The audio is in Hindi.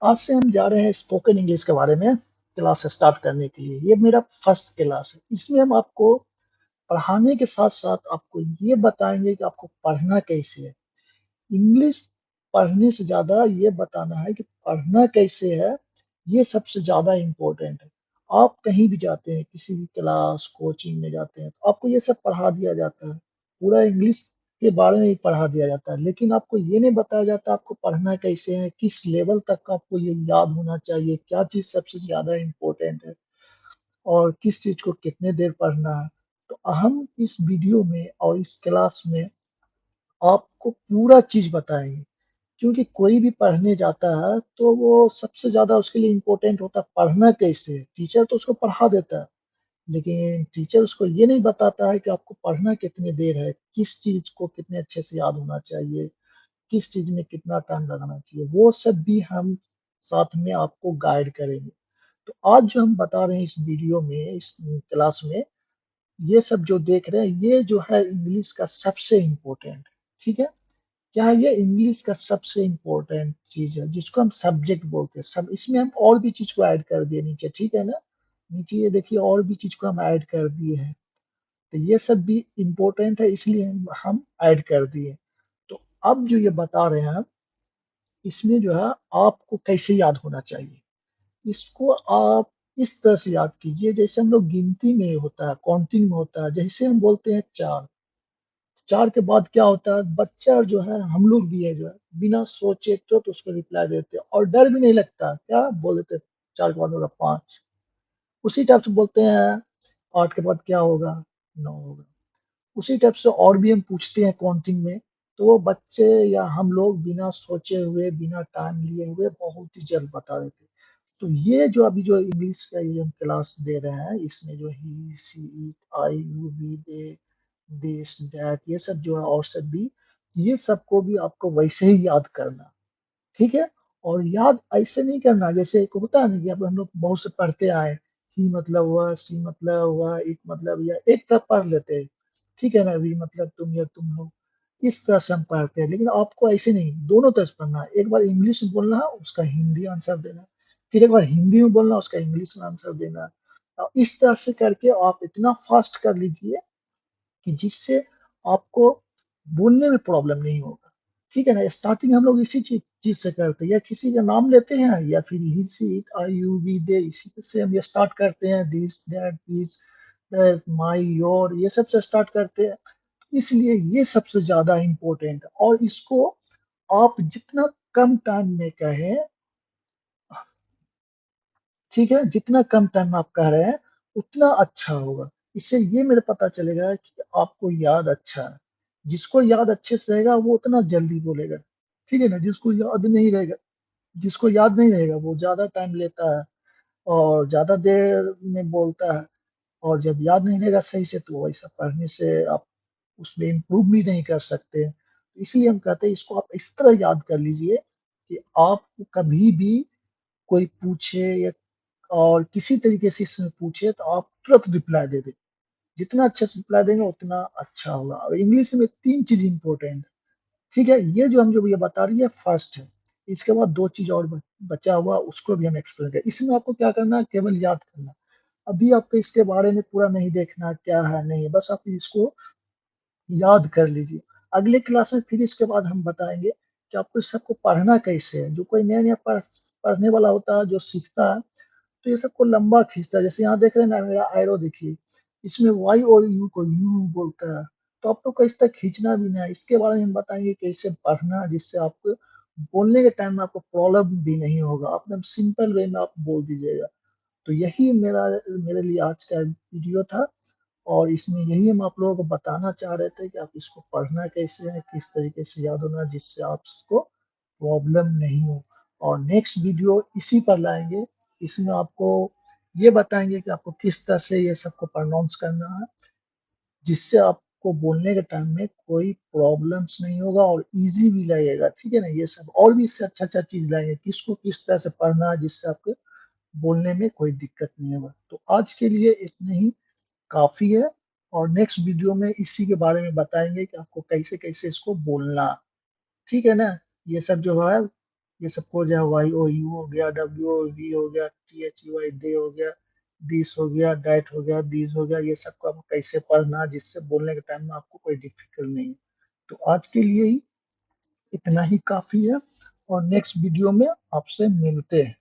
आज से हम जा रहे हैं स्पोकन इंग्लिश के बारे में क्लास स्टार्ट करने के लिए। ये मेरा फर्स्ट क्लास है। इसमें हम आपको पढ़ाने के साथ साथ आपको ये बताएंगे कि आपको पढ़ना कैसे है। इंग्लिश पढ़ने से ज्यादा ये बताना है कि पढ़ना कैसे है। ये सबसे ज्यादा इम्पोर्टेंट है। आप कहीं भी जाते हैं, किसी भी क्लास कोचिंग में जाते हैं, तो आपको ये सब पढ़ा दिया जाता है। पूरा इंग्लिश के बारे में ही पढ़ा दिया जाता है, लेकिन आपको ये नहीं बताया जाता आपको पढ़ना कैसे है, किस लेवल तक आपको ये याद होना चाहिए, क्या चीज सबसे ज्यादा इम्पोर्टेंट है और किस चीज को कितने देर पढ़ना है। तो हम इस वीडियो में और इस क्लास में आपको पूरा चीज बताएंगे। क्योंकि कोई भी पढ़ने जाता है तो वो सबसे ज्यादा उसके लिए इम्पोर्टेंट होता है पढ़ना कैसे है। टीचर तो उसको पढ़ा देता है, लेकिन टीचर उसको ये नहीं बताता है कि आपको पढ़ना कितनी देर है, किस चीज को कितने अच्छे से याद होना चाहिए, किस चीज में कितना टाइम लगाना चाहिए। वो सब भी हम साथ में आपको गाइड करेंगे। तो आज जो हम बता रहे हैं इस वीडियो में, इस क्लास में, ये सब जो देख रहे हैं ये जो है इंग्लिश का सबसे इम्पोर्टेंट, ठीक है। क्या है ये इंग्लिश का सबसे इम्पोर्टेंट चीज है जिसको हम सब्जेक्ट बोलते हैं। सब इसमें हम और भी चीज को ऐड कर दिए नीचे, ठीक है ना। नीचे ये देखिए और भी चीज को हम ऐड कर दिए हैं। तो ये सब भी इम्पोर्टेंट है, इसलिए हम ऐड कर दिए। तो अब जो ये बता रहे हैं हम, इसमें जो है आपको कैसे याद होना चाहिए। इसको आप इस तरह से याद कीजिए जैसे हम लोग गिनती में होता है, काउंटिंग में होता है। जैसे हम बोलते हैं चार, चार के बाद क्या होता है, बच्चा जो है हम लोग भी है जो है बिना सोचे तो उसको रिप्लाई देते हैं और डर भी नहीं लगता, क्या बोल देते हैं, चार के बाद होगा पांच। उसी टाइप से बोलते हैं आठ के बाद क्या होगा, नौ होगा। उसी टाइप से और भी हम पूछते हैं काउंटिंग में, तो वो बच्चे या हम लोग बिना सोचे हुए बिना टाइम लिए हुए बहुत ही जल्द बता देते हैं। तो ये जो अभी जो इंग्लिश का ये हम क्लास दे रहे हैं, इसमें जो he she it I you we they this that ये सब जो है और सब भी, ये सबको भी आपको वैसे ही याद करना, ठीक है। और याद ऐसे नहीं करना जैसे एक होता है ना कि अब हम लोग बहुत से पढ़ते आए, ही मतलब हुआ, सी मतलब हुआ, इट मतलब, या एक तरफ पढ़ लेते हैं, ठीक है ना, वी मतलब तुम या तुम लोग, इस तरह से हम पढ़ते हैं। लेकिन आपको ऐसे नहीं, दोनों तरह से पढ़ना है। एक बार इंग्लिश में बोलना है, उसका हिंदी आंसर देना है, फिर एक बार हिंदी में बोलना, उसका इंग्लिश में आंसर देना है। और इस तरह से करके आप इतना फास्ट कर लीजिए कि जिससे आपको बोलने में प्रॉब्लम नहीं होगा, ठीक है ना। स्टार्टिंग हम लोग इसी चीज चीज से करते हैं, या किसी का नाम लेते हैं या फिर he she it I you we they, इसी से हम ये स्टार्ट करते हैं, this that this my your, ये सब से स्टार्ट करते हैं। इसलिए ये सबसे ज्यादा इम्पोर्टेंट है और इसको आप जितना कम टाइम में कहें, ठीक है, जितना कम टाइम आप कह रहे हैं उतना अच्छा होगा। इससे ये मेरे पता चलेगा कि आपको याद अच्छा है। जिसको याद अच्छे से रहेगा वो उतना जल्दी बोलेगा, ठीक है ना। जिसको याद नहीं रहेगा, जिसको याद नहीं रहेगा वो ज्यादा टाइम लेता है और ज्यादा देर में बोलता है। और जब याद नहीं रहेगा सही से तो वैसा पढ़ने से आप उसमें इम्प्रूव भी नहीं कर सकते। तो इसलिए हम कहते हैं इसको आप इस तरह याद कर लीजिए कि आपको कभी भी कोई पूछे या और किसी तरीके से इसमें पूछे तो आप तुरंत रिप्लाई दे दें। जितना अच्छे से रिप्लाई देंगे उतना अच्छा होगा। और इंग्लिश में तीन चीज इंपॉर्टेंट, ठीक है। ये जो हम जो ये बता रही है फर्स्ट है। इसके बाद दो चीज और बचा हुआ, उसको भी हम एक्सप्लेन करें। इसमें आपको क्या करना है, केवल याद करना। अभी आपको इसके बारे में पूरा नहीं देखना क्या है नहीं है, बस आप इसको याद कर लीजिए। अगले क्लास में फिर इसके बाद हम बताएंगे कि आपको इस सबको पढ़ना कैसे है। जो कोई नया नया पढ़ने वाला होता है, जो सीखता है, तो ये सबको लंबा खींचता है। जैसे यहाँ देख रहे हैं ना, मेरा एरो देखिए, इसमें वाई और यू को यू बोलता है। तो आप लोग को इस तक खींचना भी नहीं है। इसके बारे में हम बताएंगे कैसे पढ़ना, जिससे आपको बोलने के टाइम में आपको प्रॉब्लम भी नहीं होगा, आप एकदम सिंपल वे में आप बोल दीजिएगा। तो यही मेरा मेरे लिए आज का वीडियो था। और इसमें यही हम आप लोगों को बताना चाह रहे थे कि आप इसको पढ़ना कैसे है, किस तरीके से याद होना, जिससे आपको प्रॉब्लम नहीं हो। और नेक्स्ट वीडियो इसी पर लाएंगे। इसमें आपको ये बताएंगे कि आपको किस तरह से ये सबको प्रोनाउंस करना है, जिससे आपको बोलने के टाइम में कोई प्रॉब्लम्स नहीं होगा और इजी भी लगेगा, ठीक है ना। ये सब और भी इससे अच्छा अच्छा चीज लाएंगे, किसको किस तरह से पढ़ना है जिससे आपको बोलने में कोई दिक्कत नहीं होगा। तो आज के लिए इतना ही काफी है। और नेक्स्ट वीडियो में इसी के बारे में बताएंगे कि आपको कैसे कैसे इसको बोलना, ठीक है ना। ये सब जो है ये सबको हो जाए, वाई ओ यू हो गया, डब्ल्यू ओ वी हो गया, T H E why they हो गया, दिस हो गया, डैट हो गया, दीज हो गया, ये सबको आपको कैसे पढ़ना जिससे बोलने के टाइम में आपको कोई डिफिकल्ट नहीं है। तो आज के लिए ही इतना ही काफी है, और नेक्स्ट वीडियो में आपसे मिलते हैं।